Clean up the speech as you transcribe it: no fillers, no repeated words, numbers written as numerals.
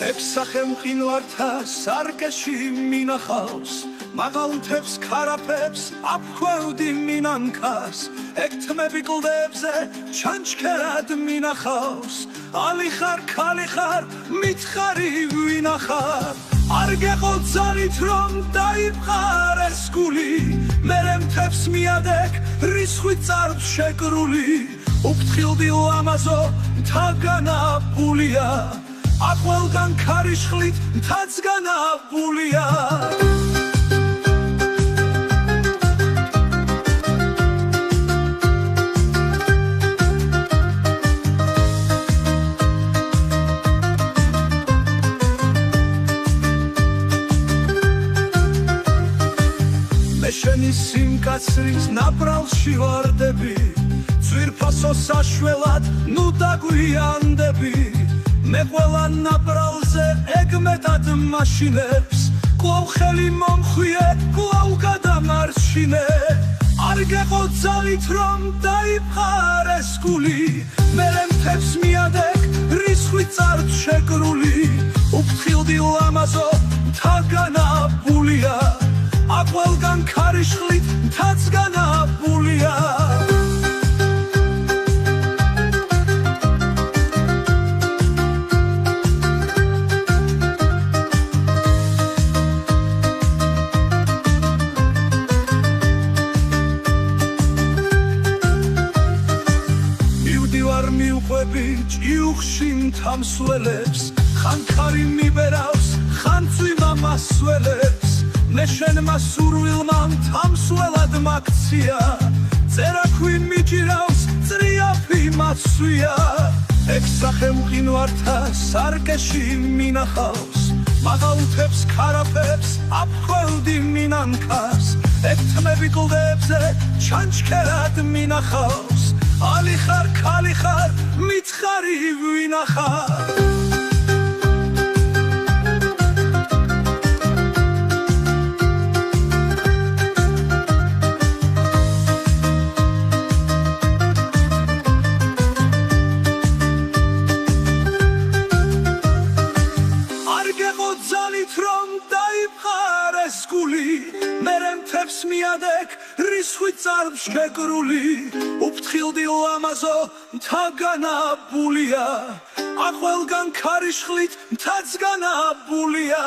ეფსახე მყინვართა სარკეში მინახავს მაღალთებს ქარაფებს აფხვევდი მინანქას ექტმები კლდებზე ჩანჩქერად მინახავს ალიხარ ქალიხარ მითხარი ვინახარ არ გეყო ძალით რომ დაიფხარ ეს გული მერე მთებს მიადეკ რისხვით წარბ შეკრული უფრთხილდი ლამაზო თაგანაფულია აკველგან ქარიშხლით მთაც განაფულია შენი სიმკაცრის ნაბრალში ვარდები ძვირფასო საშველად ნუ დაგვიანდები მე ყველა ნაბრალზე ეგმეტად მაშინებს კვლავ ხელი მომხვიე კვლავ გადამარშინე არ გეყო ძალით რომ დაიფხარ ეს გული მერე მთებს მიადეკ რისხვით წარბ შეკრული უფრთხილდი ლამაზო თაგანაფულია აკველგან ქარიშხლით მთაც განაფულია მივდივარ მივყვები ჭიუხში მთამსვლელებს ხან ქარი მიბერავს ხან წვიმა მასველებს მე შენმა სურვილმა მთამსვლელად მაქცია წერაქვი მიჭირავს წრიაფი მაცვია ეფსახე მყინვართა სარკეში მინახავს მაღალთებს ქარაფებს აფხვევდი მინანქას ექტმები კლდებზე ჩანჩქერად მინახავს ალიხარ ქალიხარ მითხარი ვინახარ მერე მთებს მიადეკ რისხვით წარბ შეკრული უფრთხილდი ლამაზო თაგანაფულია აკველგან ქარიშხლით მთაც განაფულია